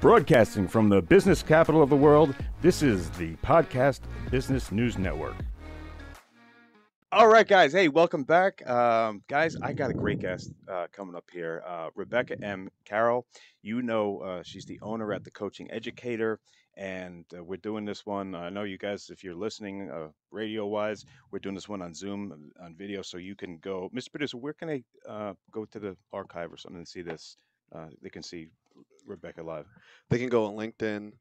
Broadcasting from the business capital of the world, this is the Podcast Business News Network. All right, guys. Hey, welcome back. Guys, I got a great guest coming up here. Rebecca M Carroll. You know, she's the owner at the Coaching Educator, and we're doing this one. I know you guys, if you're listening radio-wise, we're doing this one on Zoom, on video, so you can go. Mr. Producer, where can I go to the archive or something and see this? They can see Rebecca live. They can go on LinkedIn.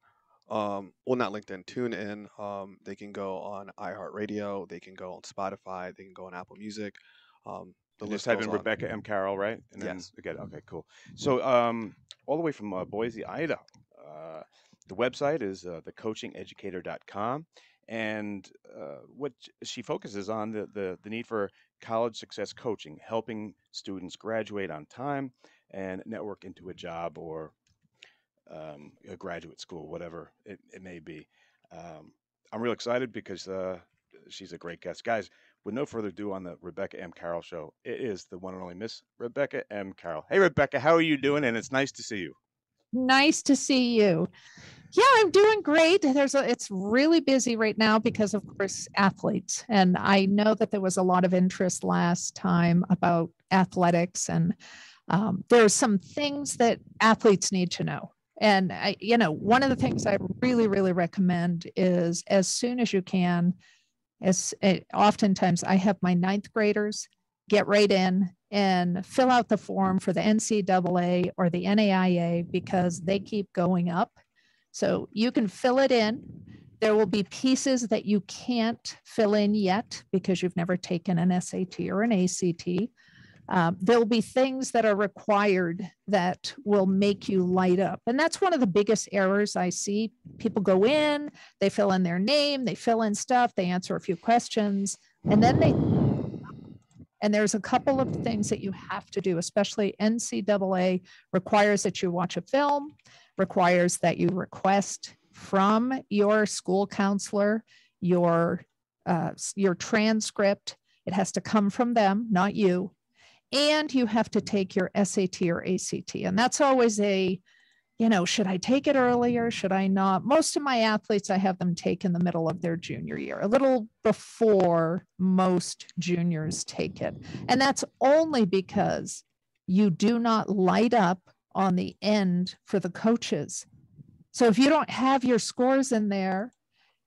Well, not LinkedIn, TuneIn. They can go on iHeartRadio. They can go on Spotify. They can go on Apple Music. Just type in Rebecca M Carroll, right? And then yes. Again, okay, cool. So, all the way from Boise, Idaho. The website is thecoachingeducator.com, and what she focuses on the need for college success coaching, helping students graduate on time and network into a job or a graduate school, whatever it may be. I'm real excited because she's a great guest. Guys, with no further ado on the Rebecca M. Carroll Show, it is the one and only Miss Rebecca M. Carroll. Hey, Rebecca, how are you doing? And it's nice to see you. Nice to see you. Yeah, I'm doing great. It's really busy right now because, of course, athletes. And I know that there was a lot of interest last time about athletics. And there are some things that athletes need to know. And one of the things I really, really recommend is as soon as you can, oftentimes I have my ninth graders get right in and fill out the form for the NCAA or the NAIA because they keep going up. So you can fill it in. There will be pieces that you can't fill in yet because you've never taken an SAT or an ACT. There'll be things that are required that will make you light up. And that's one of the biggest errors I see. People go in, they fill in their name, they fill in stuff, they answer a few questions, and there's a couple of things that you have to do, especially NCAA requires that you watch a film, requires that you request from your school counselor your transcript. It has to come from them, not you. And you have to take your SAT or ACT. And that's always should I take it earlier? Should I not? Most of my athletes, I have them take in the middle of their junior year, a little before most juniors take it. And that's only because you do not light up on the end for the coaches. So if you don't have your scores in there,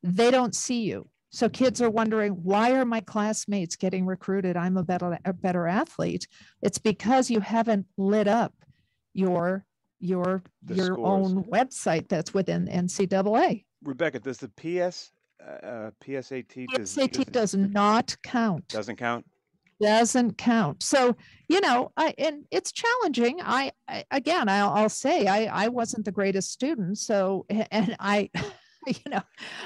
they don't see you. So kids are wondering, why are my classmates getting recruited? I'm a better athlete. It's because you haven't lit up your own website that's within NCAA. Rebecca, does the PSAT does not count. Doesn't count? Doesn't count. So, and it's challenging. I'll say I wasn't the greatest student. So, and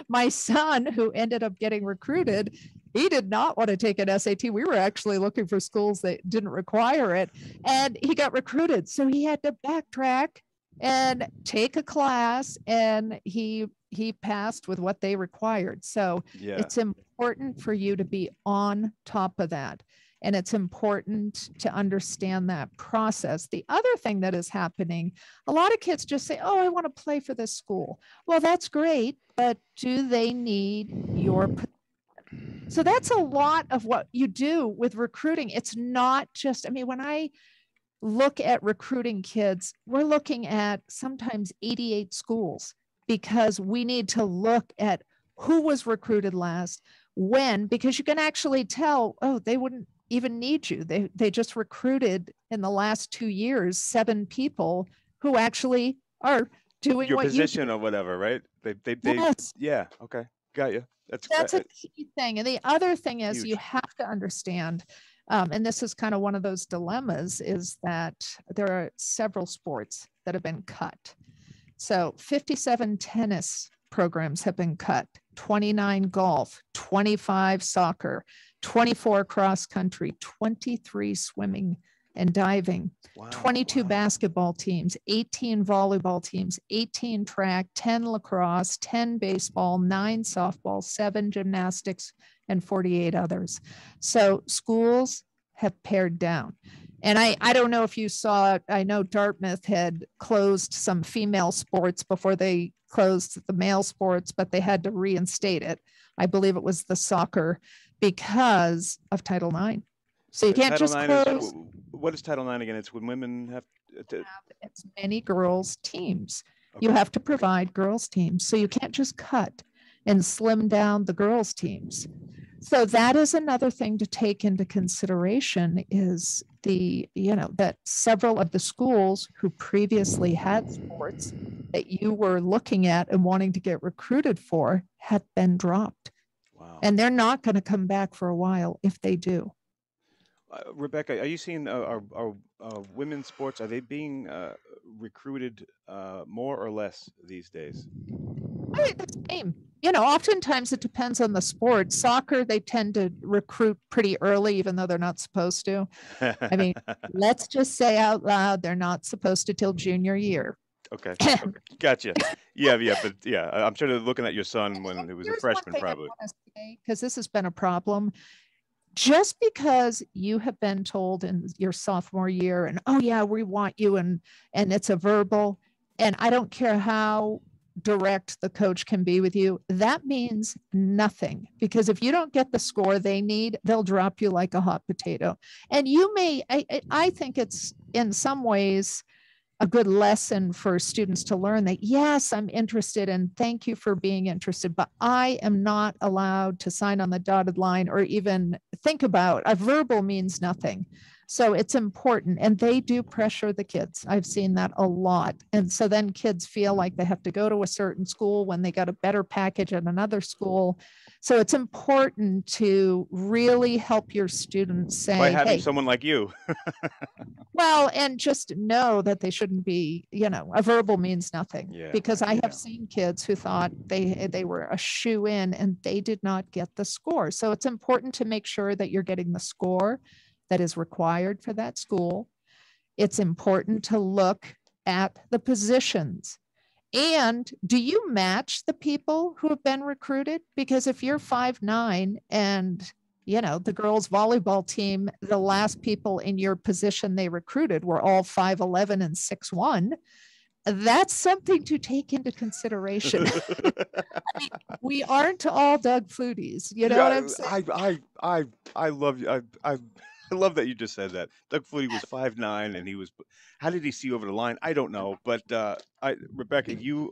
my son who ended up getting recruited, he did not want to take an SAT. We were actually looking for schools that didn't require it, and he got recruited. So he had to backtrack and take a class, and he passed with what they required. So It's important for you to be on top of that. And it's important to understand that process. The other thing that is happening, a lot of kids just say, oh, I want to play for this school. Well, that's great, but do they need your position? So that's a lot of what you do with recruiting. It's not just, when I look at recruiting kids, we're looking at sometimes 88 schools because we need to look at who was recruited last, when, because you can actually tell, oh, they wouldn't even need you. They just recruited in the last 2 years 7 people who actually are doing your what position or whatever, right? They yes. Yeah, okay, got you. That's a key thing. And the other thing is huge. You have to understand, and this is kind of one of those dilemmas, is that there are several sports that have been cut. So 57 tennis programs have been cut, 29 golf, 25 soccer, 24 cross country, 23 swimming and diving, 22 basketball teams, 18 volleyball teams, 18 track, 10 lacrosse, 10 baseball, 9 softball, 7 gymnastics, and 48 others. So schools have pared down. And I don't know if you saw, I know Dartmouth had closed some female sports before they closed the male sports, but they had to reinstate it. I believe it was the soccer because of Title IX. So you can't Title just IX close. is what is Title IX again? It's when women have to. It's many girls' teams. Okay. You have to provide girls' teams. So you can't just cut and slim down the girls' teams. So that is another thing to take into consideration is that several of the schools who previously had sports that you were looking at and wanting to get recruited for had been dropped. Wow. And they're not going to come back for a while if they do. Rebecca, are you seeing our women's sports? Are they being recruited more or less these days? I think the same. Oftentimes it depends on the sport. Soccer, they tend to recruit pretty early, even though they're not supposed to. I mean, let's just say out loud, they're not supposed to till junior year. Okay. Gotcha. Yeah, but I'm sure they're looking at your son when he was a freshman, probably. Because this has been a problem. Just because you have been told in your sophomore year, and oh yeah, we want you, and it's a verbal, and I don't care how direct the coach can be with you, that means nothing, because if you don't get the score they need, they'll drop you like a hot potato. And I think it's in some ways a good lesson for students to learn that, yes, I'm interested and thank you for being interested, but I am not allowed to sign on the dotted line or even think about a verbal means nothing. So it's important, and they do pressure the kids. I've seen that a lot. And so then kids feel like they have to go to a certain school when they got a better package at another school. So it's important to really help your students say, by having someone like you. Well, and just know that they shouldn't be, a verbal means nothing. Because I have seen kids who thought they were a shoe in and they did not get the score. So it's important to make sure that you're getting the score that is required for that school. It's important to look at the positions. And do you match the people who have been recruited? Because if you're 5'9" and the girls volleyball team, the last people in your position they recruited were all 5'11" and 6'1", that's something to take into consideration. I mean, we aren't all Doug Flutie's, what I'm saying? I love you. I love that you just said that. Doug Flutie was 5'9", and he was. How did he see over the line? I don't know, but Rebecca, you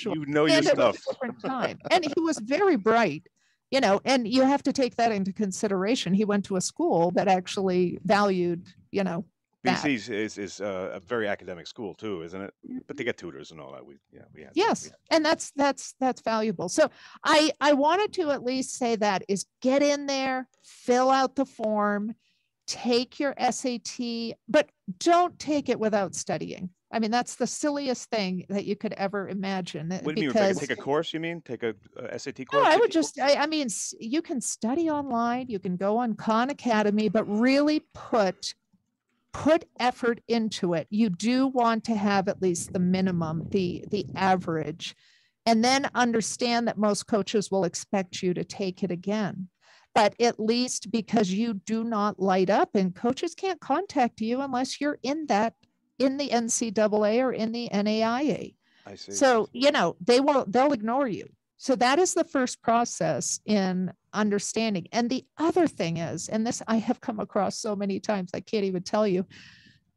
know your stuff. Time. And he was very bright, and you have to take that into consideration. He went to a school that actually valued, BC's is a very academic school too, isn't it? But they get tutors and all that. We have. Yes, and that's valuable. So I wanted to at least say that is get in there, fill out the form, take your SAT, but don't take it without studying. I mean, that's the silliest thing that you could ever imagine. What do you mean, Rebecca? Take a course, you mean? Take a SAT course? No, I would just, I mean, you can study online, you can go on Khan Academy, but really put effort into it. You do want to have at least the minimum, the average, and then understand that most coaches will expect you to take it again. But at least because you do not light up, and coaches can't contact you unless you're in the NCAA or in the NAIA. I see. So, they'll ignore you. So that is the first process in understanding. And the other thing is, and this I have come across so many times, I can't even tell you,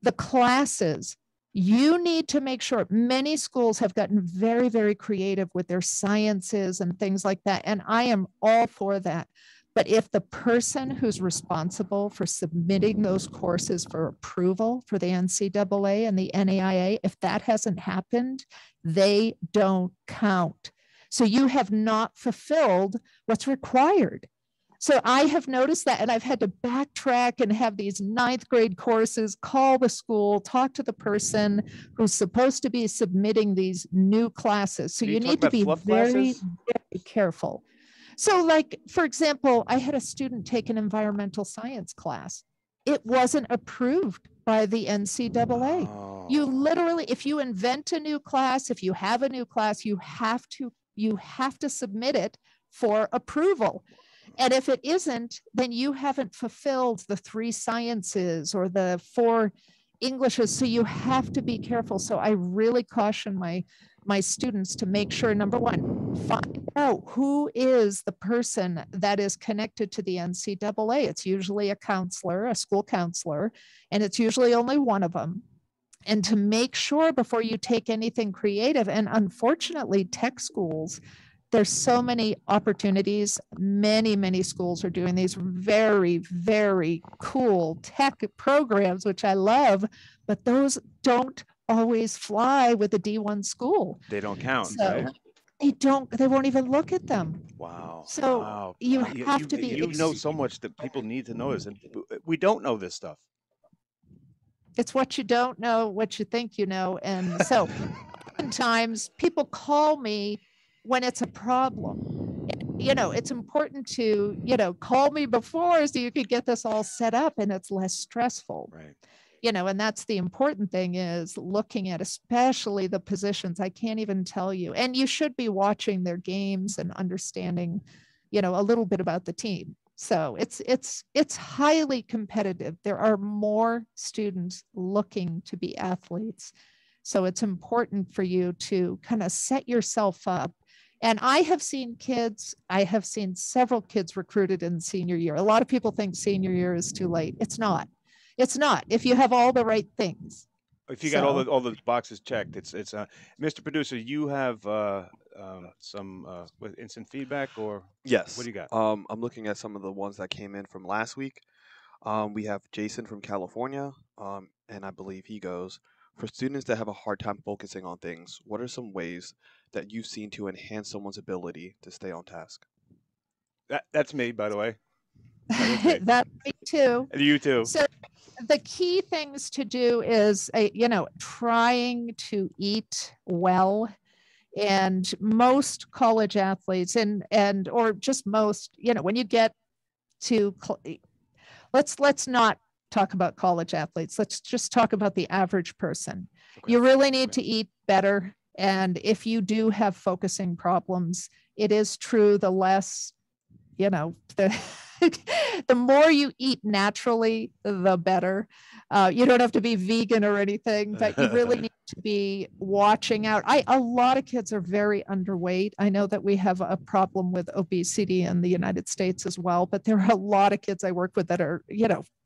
the classes. You need to make sure. Many schools have gotten very, very creative with their sciences and things like that. And I am all for that. But if the person who's responsible for submitting those courses for approval for the NCAA and the NAIA, if that hasn't happened, they don't count. So you have not fulfilled what's required. So I have noticed that, and I've had to backtrack and have these 9th grade courses, call the school, talk to the person who's supposed to be submitting these new classes. So you need to be very, very careful. So like, for example, I had a student take an environmental science class. It wasn't approved by the NCAA. Oh. You literally, if you invent a new class, if you have a new class, you have to submit it for approval. And if it isn't, then you haven't fulfilled the 3 sciences or the 4 Englishes. So you have to be careful. So I really caution my students to make sure, number one, find out who is the person that is connected to the NCAA. It's usually a counselor, a school counselor, and it's usually only one of them. And to make sure before you take anything creative, and unfortunately, tech schools, there's so many opportunities. Many schools are doing these very, very cool tech programs, which I love, but those don't always fly with a D1 school. They don't count, So right? they won't even look at them. Wow. So Wow. you You, have you, to be. you know so much that people need to know this, and we don't know this stuff. It's what you don't know, what you think you know. And so oftentimes people call me when it's a problem. You know, it's important to, call me before so you could get this all set up and it's less stressful. Right. And that's the important thing, is looking at especially the positions. I can't even tell you. And you should be watching their games and understanding, a little bit about the team. So it's highly competitive. There are more students looking to be athletes. So it's important for you to kind of set yourself up. And I have seen several kids recruited in senior year. A lot of people think senior year is too late. It's not. It's not, if you have all the right things. If you got all the boxes checked, it's Mr. Producer, you have some instant feedback, or Yes. what do you got? I'm looking at some of the ones that came in from last week. We have Jason from California, and I believe he goes, for students that have a hard time focusing on things, what are some ways that you've seen to enhance someone's ability to stay on task? That's me, by the way. That's me too. And you too. So the key things to do is, trying to eat well. And most college athletes or just most, when you get to, let's not talk about college athletes. Let's just talk about the average person. Okay. You really need to eat better. And if you do have focusing problems, it is true, the less, the more you eat naturally, the better. You don't have to be vegan or anything, but you really need to be watching out. A lot of kids are very underweight. I know that we have a problem with obesity in the United States as well, but there are a lot of kids I work with that are,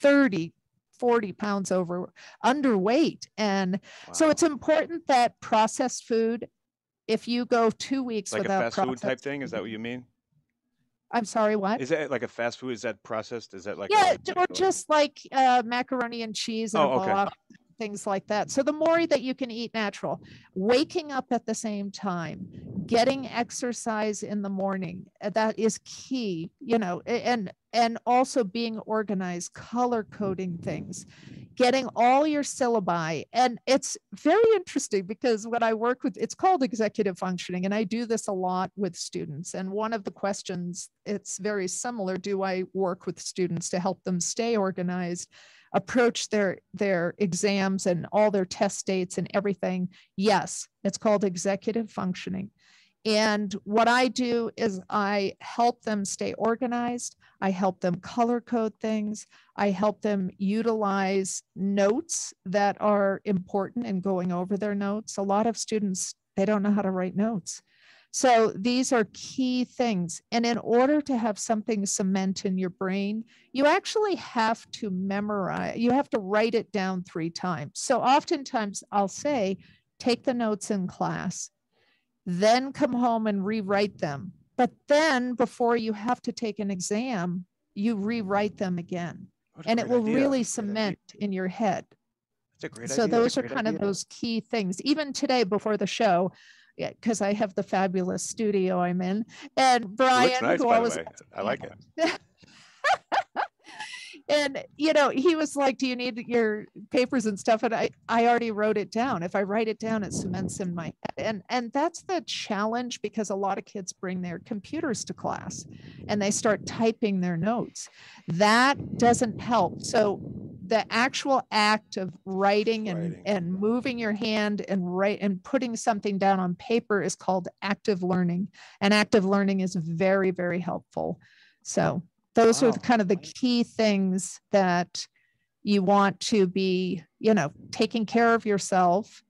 30, 40 pounds underweight. And so it's important that processed food, if you go 2 weeks like without a fast food type thing, is that what you mean? I'm sorry, what? Is that like a fast food? Is that processed? Is that like or just like macaroni and cheese and okay. Things like that. So the more that you can eat natural, waking up at the same time, getting exercise in the morning, that is key, and also being organized, color coding things, getting all your syllabi. And it's very interesting because when I work with, it's called executive functioning, and I do this a lot with students. And one of the questions, it's very similar. Do I work with students to help them stay organized, approach their exams and all their test dates and everything? Yes, it's called executive functioning. And what I do is I help them stay organized. I help them color code things. I help them utilize notes that are important and going over their notes. A lot of students, they don't know how to write notes. So these are key things. And in order to have something cement in your brain, you actually have to memorize, you have to write it down 3 times. So oftentimes I'll say, take the notes in class, then come home and rewrite them. But then before you have to take an exam, you rewrite them again. And it will really cement in your head. That's a great idea. So those are kind of those key things. Even today before the show, because I have the fabulous studio I'm in, and Brian, it looks nice, who by the way. I like it. And, he was like, do you need your papers and stuff? And I already wrote it down. If I write it down, it cements in my head. And that's the challenge, because a lot of kids bring their computers to class and they start typing their notes. That doesn't help. So the actual act of writing and moving your hand and putting something down on paper is called active learning. And active learning is very, very helpful. So those are Wow. kind of the key things that you want to be, taking care of yourself,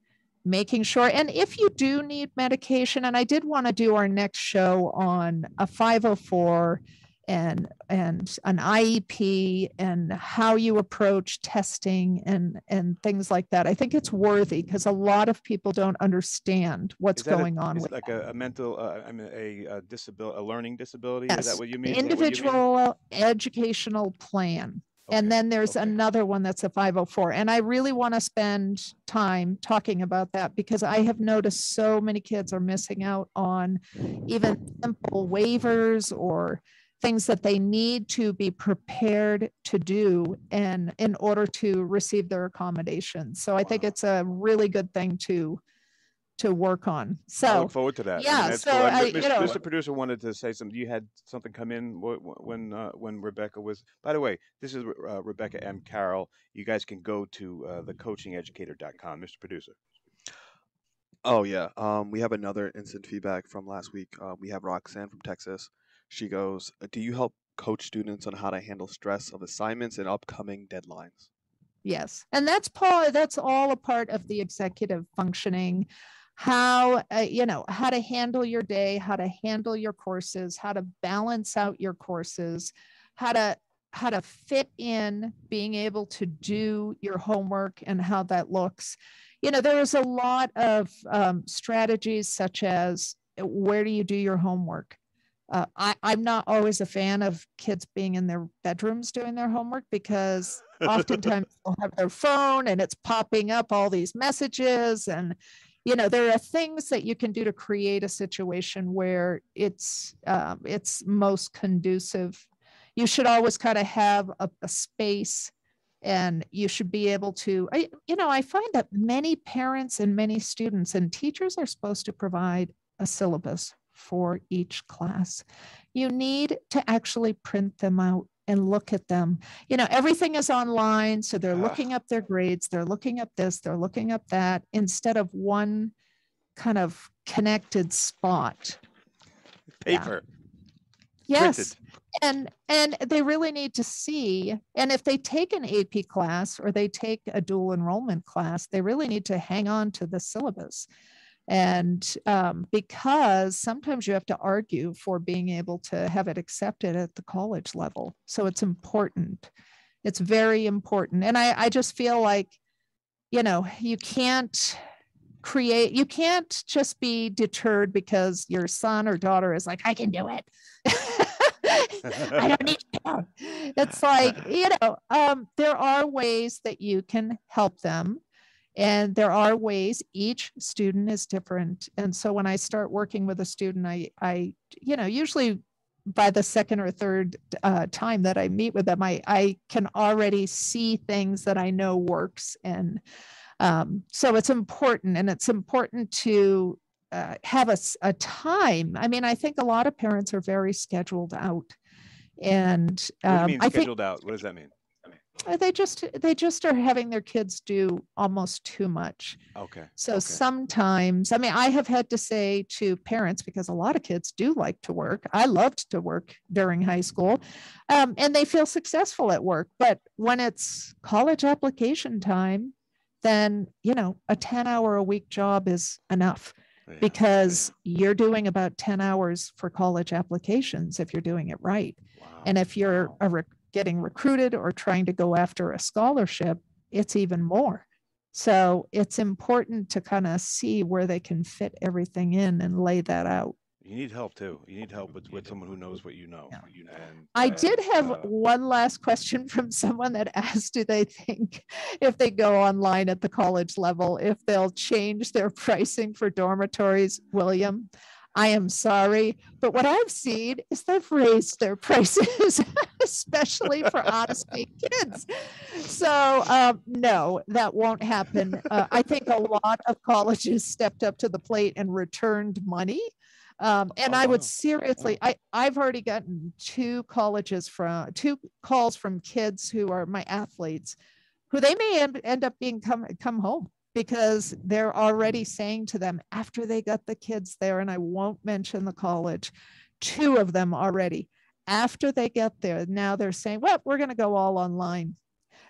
making sure. And if you do need medication, and I did want to do our next show on a 504 and an IEP and how you approach testing and things like that. I think it's worthy because a lot of people don't understand what's Is that going on is with it like a mental, I mean, a disability, a learning disability? Is that yes, what you mean? Is that what you mean? individual educational plan. And Okay. then there's Okay. another one that's a 504. And I really want to spend time talking about that because I have noticed so many kids are missing out on even simple waivers or things that they need to be prepared to do and in order to receive their accommodations. So I think Wow. it's a really good thing to work on. I So look forward to that. I mean, yeah, that's so cool. I, Mr. Producer wanted to say something. You had something come in when Rebecca was. By the way, this is Rebecca M Carroll. You guys can go to thecoachingeducator.com, Mr. Producer. Oh yeah. We have another instant feedback from last week. We have Roxanne from Texas. She goes, "Do you help coach students on how to handle stress of assignments and upcoming deadlines?" yes. And that's all a part of the executive functioning, how, how to handle your day, how to handle your courses, how to balance out your courses, how to fit in being able to do your homework and how that looks. There is a lot of strategies such as where do you do your homework? I'm not always a fan of kids being in their bedrooms doing their homework because oftentimes they'll have their phone and it's popping up all these messages. And, there are things that you can do to create a situation where it's most conducive. You should always kind of have a space and you should be able to, I find that many parents and many students and teachers are supposed to provide a syllabus for each class. You need to actually print them out and look at them. Everything is online, so they're looking up their grades, they're looking up this, they're looking up that, instead of one kind of connected spot. Paper. Yeah. Printed. Yes. And they really need to see, and if they take an AP class or they take a dual enrollment class, they really need to hang on to the syllabus. And because sometimes you have to argue for being able to have it accepted at the college level. So it's important. It's very important. And I just feel like, you can't just be deterred because your son or daughter is like, I can do it. I don't need to. It's like, there are ways that you can help them. And there are ways, each student is different. And so when I start working with a student, I usually by the second or third time that I meet with them, I can already see things that I know works. And so it's important. And it's important to have a time. I mean, I think a lot of parents are very scheduled out. And What do you mean I think scheduled out? What does that mean? they just are having their kids do almost too much. Okay. So sometimes, I mean, I have had to say to parents, because a lot of kids do like to work. I loved to work during high school, and they feel successful at work. But when it's college application time, then, a 10-hour-a-week job is enough. Because you're doing about 10 hours for college applications if you're doing it right. Wow. And if you're getting recruited or trying to go after a scholarship, it's even more. So it's important to kind of see where they can fit everything in and lay that out. You need help too. You need help with someone who knows what you know. Yeah. And, I did have one last question from someone that asked, do they think if they go online at the college level, if they'll change their pricing for dormitories? William, I am sorry, but what I've seen is they've raised their prices, especially for out-of-state kids. So no, that won't happen. I think a lot of colleges stepped up to the plate and returned money. And I would seriously, I've already gotten two calls from kids who are my athletes, who they may end up being come home because they're already saying to them after they got the kids there, and I won't mention the college, two of them already, after they get there, now they're saying, well, we're going to go all online.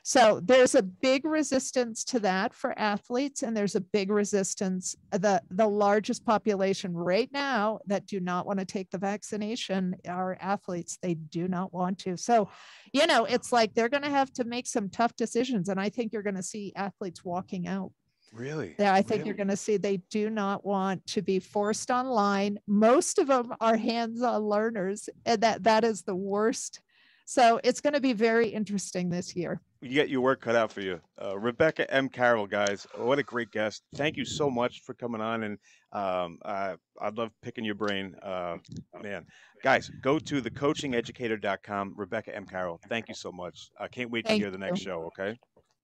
So there's a big resistance to that for athletes, and there's a big resistance. The largest population right now that do not want to take the vaccination are athletes. They do not want to. So, it's like they're going to have to make some tough decisions. And I think you're going to see athletes walking out. Really? Yeah, I think you're going to see they do not want to be forced online. Most of them are hands-on learners, and that is the worst. So it's going to be very interesting this year. You get your work cut out for you. Rebecca M. Carroll, guys, what a great guest. Thank you so much for coming on, and I love picking your brain. Man, guys, go to thecoachingeducator.com. Rebecca M. Carroll, thank you so much. I can't wait to hear the next show, okay?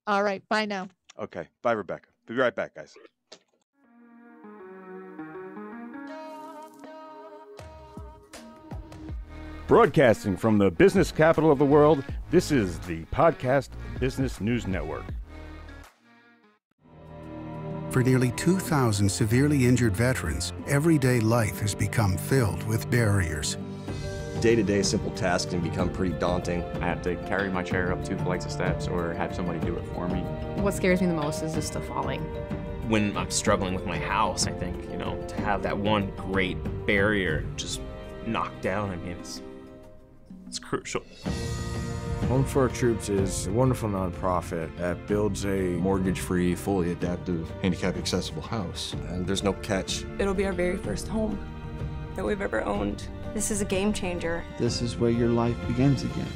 All right, bye now. Okay, bye, Rebecca. Be right back, guys. Broadcasting from the business capital of the world, this is the Podcast Business News Network. For nearly 2,000 severely injured veterans, everyday life has become filled with barriers. Day-to-day simple tasks can become pretty daunting. I have to carry my chair up 2 flights of steps or have somebody do it for me. What scares me the most is just the falling. When I'm struggling with my house, I think, to have that one great barrier just knocked down, it's crucial. Home for Our Troops is a wonderful nonprofit that builds a mortgage-free, fully adaptive, handicap-accessible house. And there's no catch. It'll be our very first home that we've ever owned. This is a game changer. This is where your life begins again.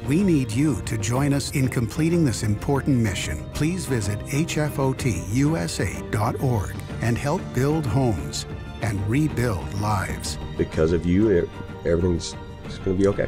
We need you to join us in completing this important mission. Please visit hfotusa.org and help build homes and rebuild lives. Because of you, everything's going to be okay.